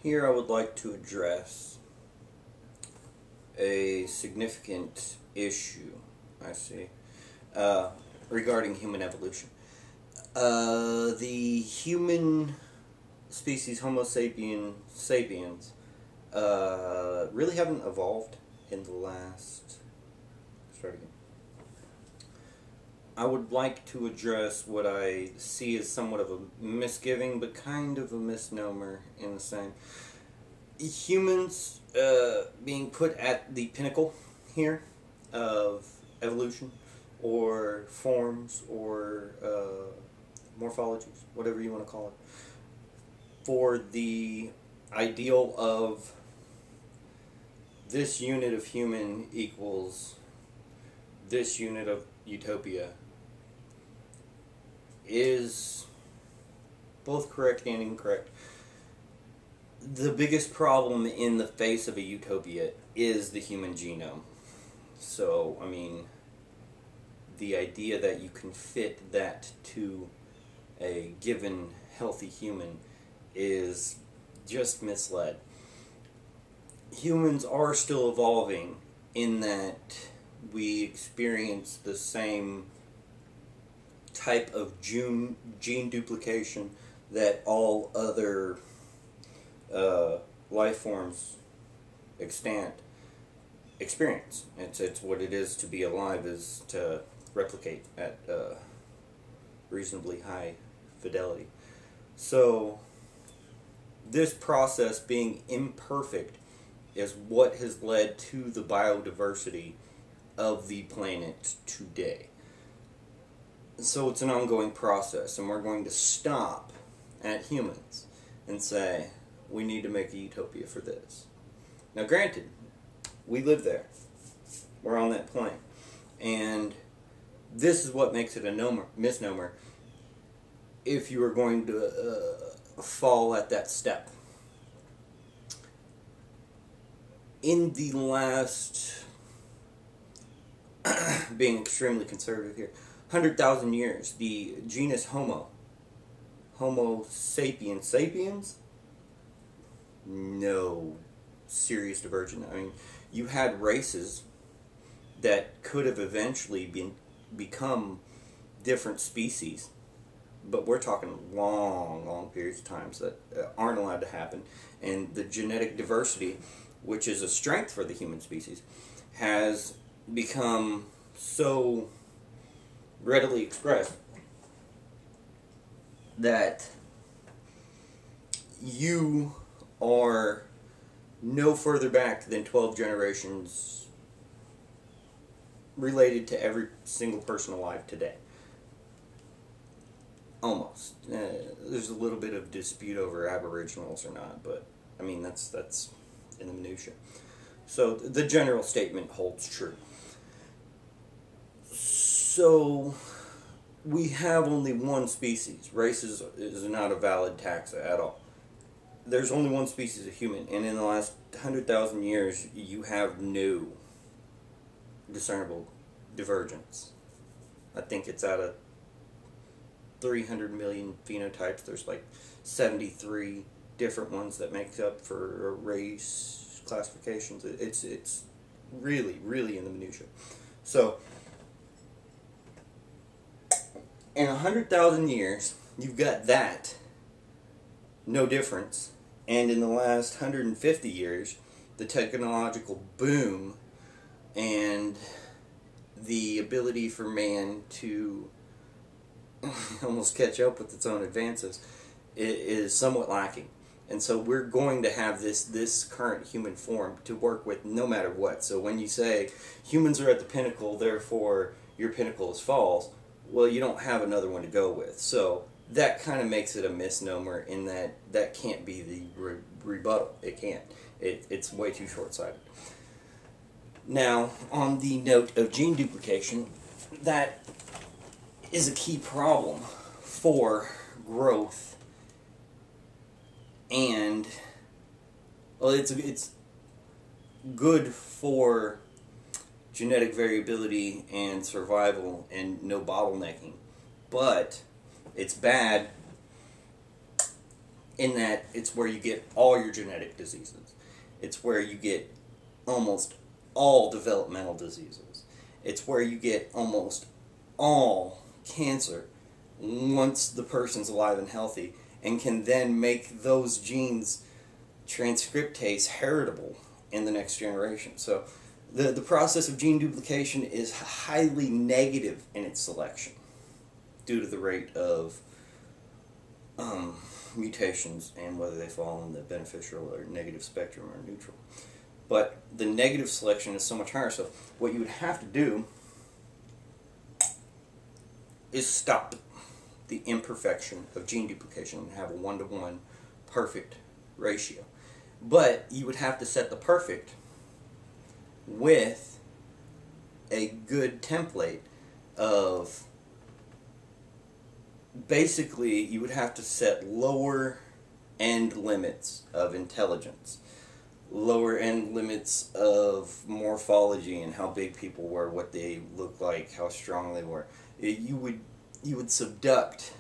Here I would like to address a significant issue, I see, regarding human evolution. The human species Homo sapiens really haven't evolved in the last... Start again. I would like to address what I see as somewhat of a misgiving, but kind of a misnomer in the same. Humans being put at the pinnacle here of evolution, or forms, or morphologies, whatever you want to call it, for the ideal of this unit of human equals this unit of utopia is both correct and incorrect. The biggest problem in the face of a utopia is the human genome. So, I mean, the idea that you can fit that to a given healthy human is just misled. Humans are still evolving in that we experience the same type of gene duplication that all other life forms extant experience. It's what it is to be alive, is to replicate at reasonably high fidelity. So this process being imperfect is what has led to the biodiversity of the planet today. So it's an ongoing process, and we're going to stop at humans and say, we need to make a utopia for this. Now granted, we live there. We're on that plane. And this is what makes it a misnomer if you are going to fall at that step. In the last, being extremely conservative here, 100,000 years, the genus Homo sapiens, no serious divergence. I mean, you had races that could have eventually become different species, but we're talking long periods of times that aren't allowed to happen. And the genetic diversity, which is a strength for the human species, has become so readily expressed that you are no further back than 12 generations related to every single person alive today. Almost. There's a little bit of dispute over aboriginals or not, but I mean that's in the minutia. So the general statement holds true. So we have only one species. Race is not a valid taxa at all. There's only one species of human, and in the last 100,000 years, you have no discernible divergence. I think it's out of 300 million phenotypes. There's like 73 different ones that make up for race classifications. It's really in the minutia. So in 100,000 years, you've got that, no difference. And in the last 150 years, the technological boom and the ability for man to almost catch up with its own advances is somewhat lacking. And so we're going to have this current human form to work with no matter what. So when you say humans are at the pinnacle, therefore your pinnacle is false, well, you don't have another one to go with. So that kind of makes it a misnomer in that can't be the rebuttal. It can't. It's way too short-sighted. Now, on the note of gene duplication, that is a key problem for growth, and well, it's good for genetic variability and survival and no bottlenecking, but it's bad in that it's where you get all your genetic diseases. It's where you get almost all developmental diseases. It's where you get almost all cancer once the person's alive and healthy, and can then make those genes transcriptase heritable in the next generation. So the process of gene duplication is highly negative in its selection due to the rate of mutations and whether they fall in the beneficial or negative spectrum or neutral. But the negative selection is so much higher. So what you would have to do is stop the imperfection of gene duplication and have a 1-to-1 perfect ratio. But you would have to set the perfect with a good template of, basically you would have to set lower end limits of intelligence, lower end limits of morphology and how big people were, what they looked like, how strong they were. You would subduct,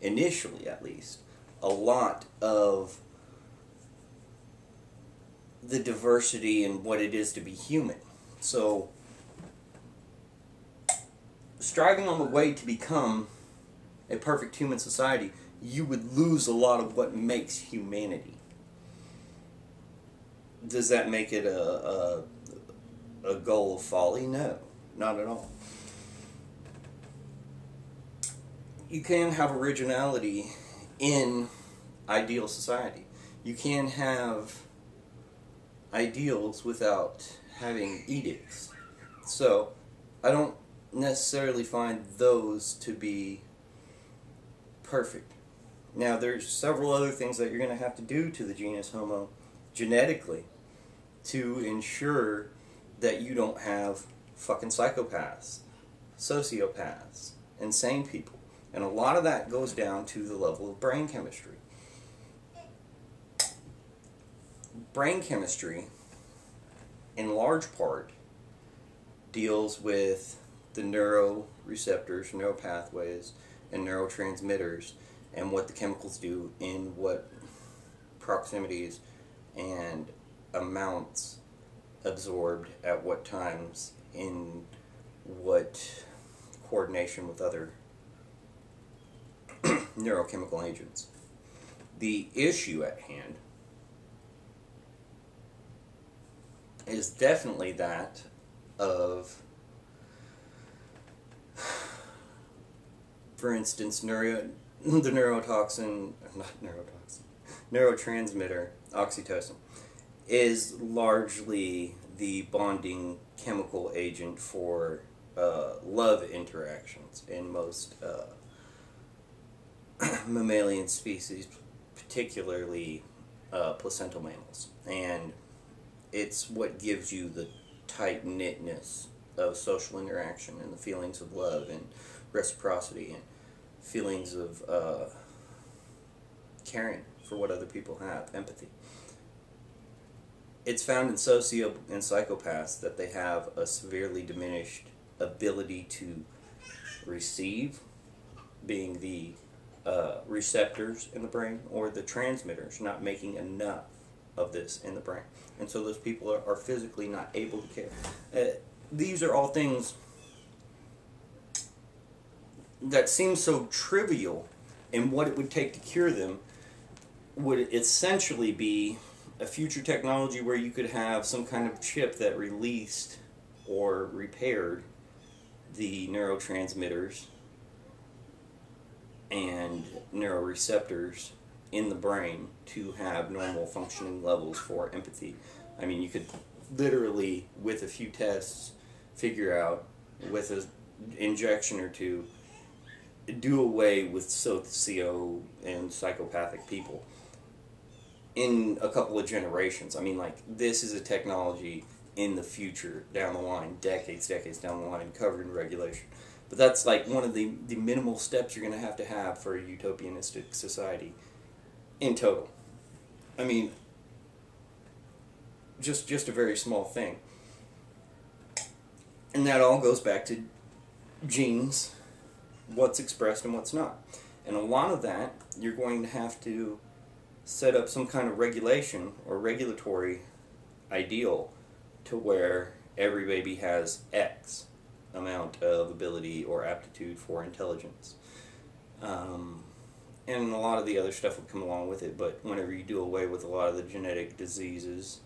initially at least, a lot of the diversity in what it is to be human. So, striving on the way to become a perfect human society, you would lose a lot of what makes humanity. Does that make it a goal of folly? No, not at all. You can have originality in ideal society. You can have ideals without having edicts. So, I don't necessarily find those to be perfect. Now, there's several other things that you're going to have to do to the genus Homo genetically to ensure that you don't have fucking psychopaths, sociopaths, insane people. And a lot of that goes down to the level of brain chemistry. Brain chemistry, in large part, deals with the neuroreceptors, neuropathways, and neurotransmitters, and what the chemicals do in what proximities and amounts absorbed at what times in what coordination with other neurochemical agents. The issue at hand is definitely that of, for instance, the neurotransmitter oxytocin is largely the bonding chemical agent for love interactions in most mammalian species, particularly placental mammals. And it's what gives you the tight-knitness of social interaction and the feelings of love and reciprocity and feelings of caring for what other people have, empathy. It's found in and psychopaths that they have a severely diminished ability to receive, being the receptors in the brain, or the transmitters not making enough of this in the brain. And so those people are physically not able to care. These are all things that seem so trivial, and what it would take to cure them would essentially be a future technology where you could have some kind of chip that released or repaired the neurotransmitters and neuroreceptors in the brain to have normal functioning levels for empathy. I mean, you could literally, with a few tests, figure out, with an injection or two, do away with socio and psychopathic people in a couple of generations. I mean, like, this is a technology in the future, down the line, decades down the line, covered in regulation. But that's like one of the minimal steps you're going to have for a utopianistic society in total. I mean, just a very small thing. And that all goes back to genes, what's expressed and what's not. And a lot of that you're going to have to set up some kind of regulation or regulatory ideal to where every baby has X amount of ability or aptitude for intelligence. And a lot of the other stuff would come along with it, but whenever you do away with a lot of the genetic diseases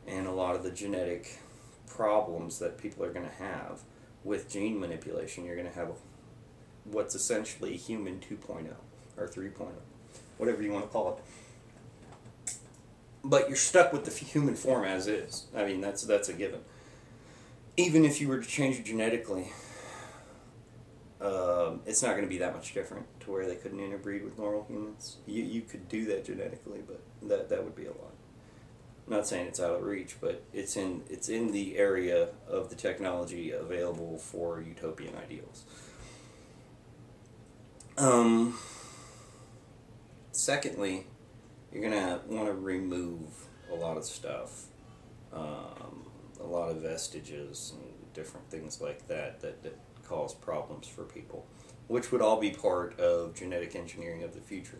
and a lot of the genetic problems that people are going to have with gene manipulation, you're going to have what's essentially human 2.0 or 3.0, whatever you want to call it. But you're stuck with the human form as is. I mean, that's a given. Even if you were to change it genetically, it's not going to be that much different to where they couldn't interbreed with normal humans. You could do that genetically, but that would be a lot. I'm not saying it's out of reach, but it's in the area of the technology available for utopian ideals. Secondly, you're going to want to remove a lot of stuff, a lot of vestiges and different things like that cause problems for people, which would all be part of genetic engineering of the future,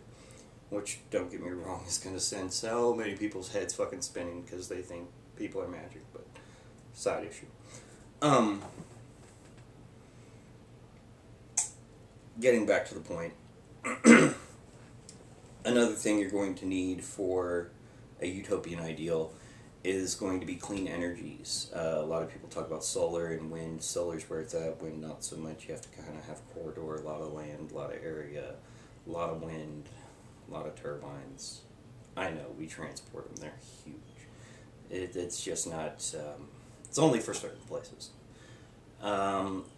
which, don't get me wrong, is going to send so many people's heads fucking spinning because they think people are magic, but side issue. Getting back to the point, another thing you're going to need for a utopian ideal is going to be clean energies. A lot of people talk about solar and wind. Solar's where it's at, wind not so much. You have to kind of have corridor, a lot of land, a lot of area, a lot of wind, a lot of turbines. I know, we transport them, they're huge. It's just not, it's only for certain places.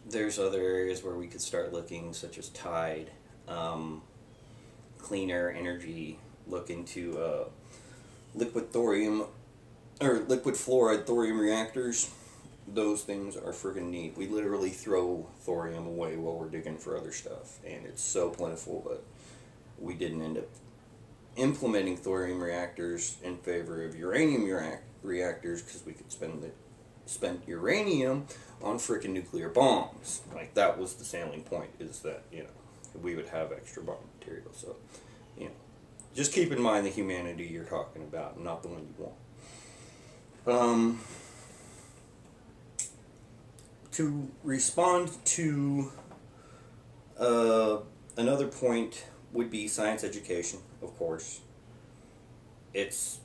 There's other areas where we could start looking, such as tide, cleaner energy, look into liquid thorium, or liquid fluoride thorium reactors. Those things are friggin' neat. We literally throw thorium away while we're digging for other stuff, and it's so plentiful, but we didn't end up implementing thorium reactors in favor of uranium reactors because we could spend uranium on frickin' nuclear bombs. Like, that was the salient point, is that, we would have extra bomb material. So, just keep in mind the humanity you're talking about, not the one you want. To respond to another point would be science education, of course. It's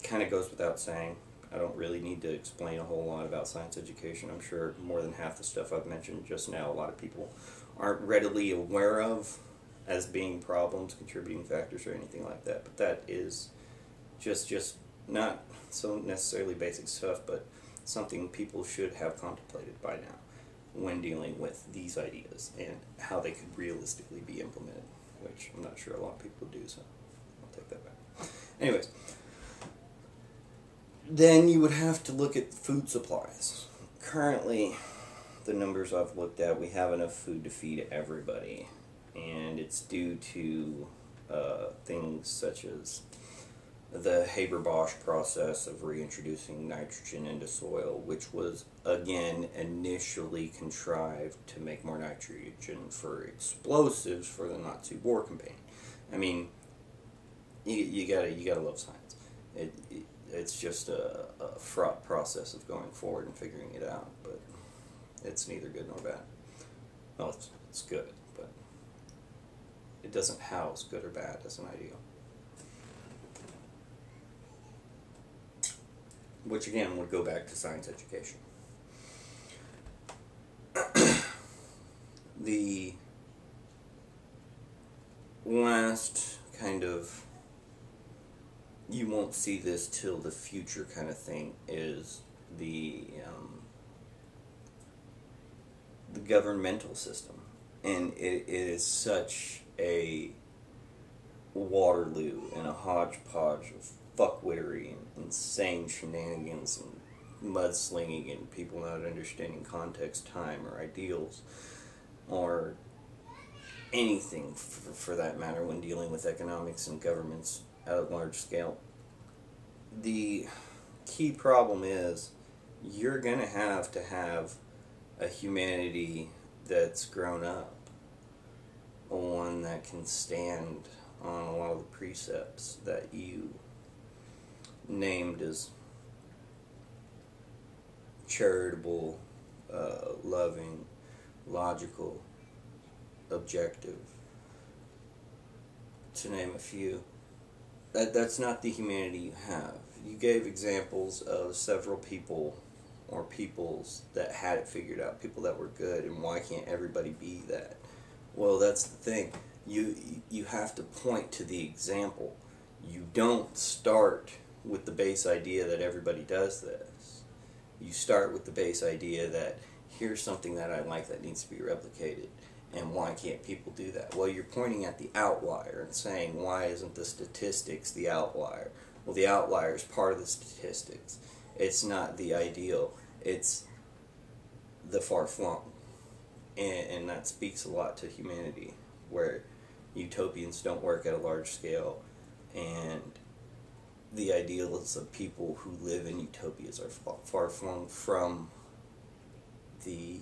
kind of goes without saying. I don't really need to explain a whole lot about science education. I'm sure more than half the stuff I've mentioned just now, a lot of people aren't readily aware of as being problems, contributing factors, or anything like that. But that is just not so necessarily basic stuff, but something people should have contemplated by now when dealing with these ideas and how they could realistically be implemented, which I'm not sure a lot of people do, so I'll take that back. Anyways, then you would have to look at food supplies. Currently, the numbers I've looked at, we have enough food to feed everybody, and it's due to things such as the Haber-Bosch process of reintroducing nitrogen into soil, which was, again, initially contrived to make more nitrogen for explosives for the Nazi war campaign. I mean, you gotta love science. It's just a fraught process of going forward and figuring it out, but it's neither good nor bad. Well, it's good, but it doesn't house good or bad as an ideal. Which again would go back to science education. The last kind of, you won't see this till the future kind of thing, is the governmental system. And it is such a Waterloo and a hodgepodge of fuckwittery and insane shenanigans and mudslinging and people not understanding context, time, or ideals, or anything for that matter when dealing with economics and governments at a large scale. The key problem is you're going to have a humanity that's grown up, one that can stand on a lot of the precepts that you named as charitable, loving, logical, objective, to name a few. That's not the humanity you have. You gave examples of several people or peoples that had it figured out, people that were good, and why can't everybody be that? Well, that's the thing. You have to point to the example. You don't start with the base idea that everybody does this. You start with the base idea that here's something that I like that needs to be replicated, and why can't people do that? Well, you're pointing at the outlier and saying, why isn't the statistics the outlier? Well, the outlier is part of the statistics. It's not the ideal. It's the far-flung. And that speaks a lot to humanity, where utopians don't work at a large scale, and the ideals of people who live in utopias are far-flung from the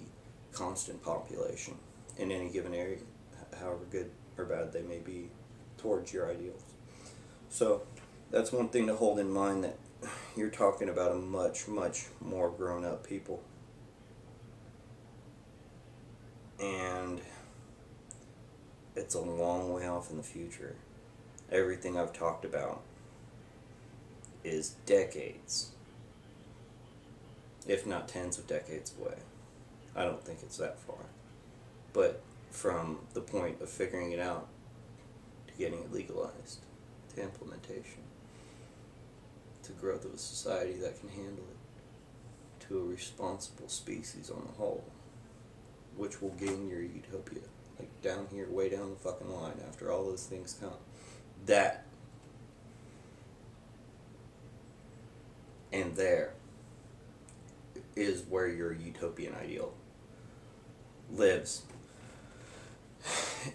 constant population in any given area, however good or bad they may be towards your ideals. So that's one thing to hold in mind, that you're talking about a much, much more grown-up people. And it's a long way off in the future. Everything I've talked about is decades, if not tens of decades away. I don't think it's that far. But from the point of figuring it out to getting it legalized, to implementation, to growth of a society that can handle it, to a responsible species on the whole, which will gain your utopia. Like down here, way down the fucking line, after all those things come. That and there is where your utopian ideal lives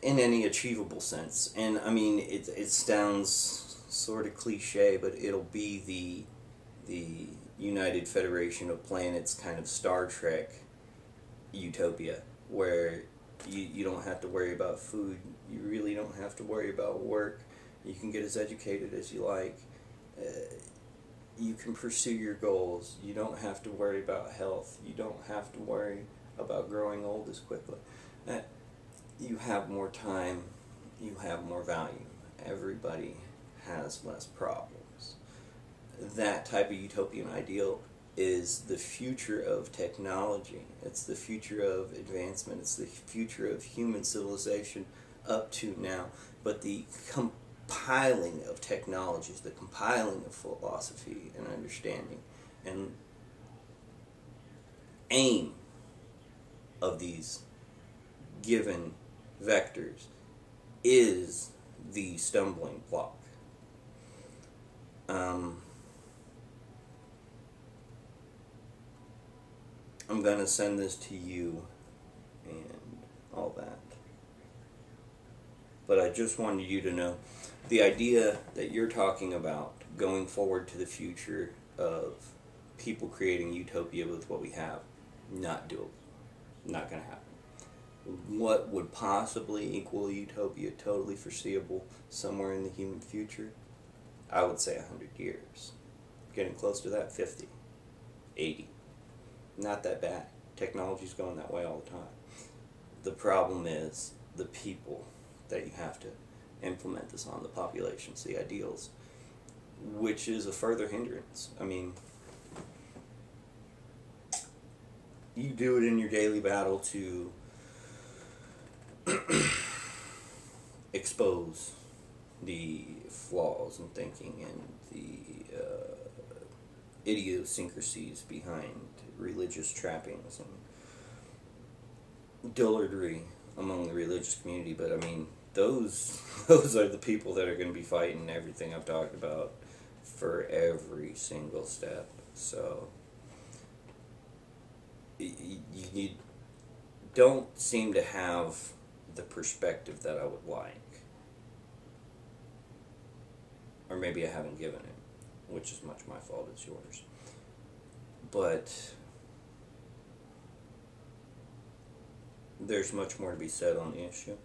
in any achievable sense. And I mean, it sounds sort of cliche, but it'll be the United Federation of Planets kind of Star Trek utopia, where you don't have to worry about food, you really don't have to worry about work, you can get as educated as you like, you can pursue your goals, you don't have to worry about health, you don't have to worry about growing old as quickly. You have more time, you have more value, everybody has less problems. That type of utopian ideal is the future of technology. It's the future of advancement. It's the future of human civilization up to now. But the compiling of technologies, the compiling of philosophy and understanding and aim of these given vectors is the stumbling block. I'm going to send this to you and all that. But I just wanted you to know the idea that you're talking about going forward to the future of people creating utopia with what we have, not doable. Not going to happen. What would possibly equal utopia, totally foreseeable somewhere in the human future? I would say 100 years. Getting close to that, 50, 80. Not that bad. Technology's going that way all the time. The problem is the people that you have to implement this on, the populations, the ideals, which is a further hindrance. I mean, you do it in your daily battle to expose the flaws in thinking and the idiosyncrasies behind religious trappings and dullardry among the religious community. But I mean, those are the people that are going to be fighting everything I've talked about for every single step. So you don't seem to have the perspective that I would like, or maybe I haven't given it, which is much my fault as yours. But there's much more to be said on the issue.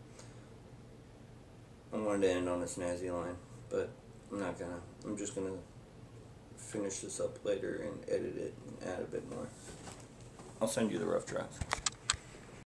I want wanted to end on a snazzy line, but I'm not gonna. I'm just gonna finish this up later and edit it and add a bit more. I'll send you the rough draft.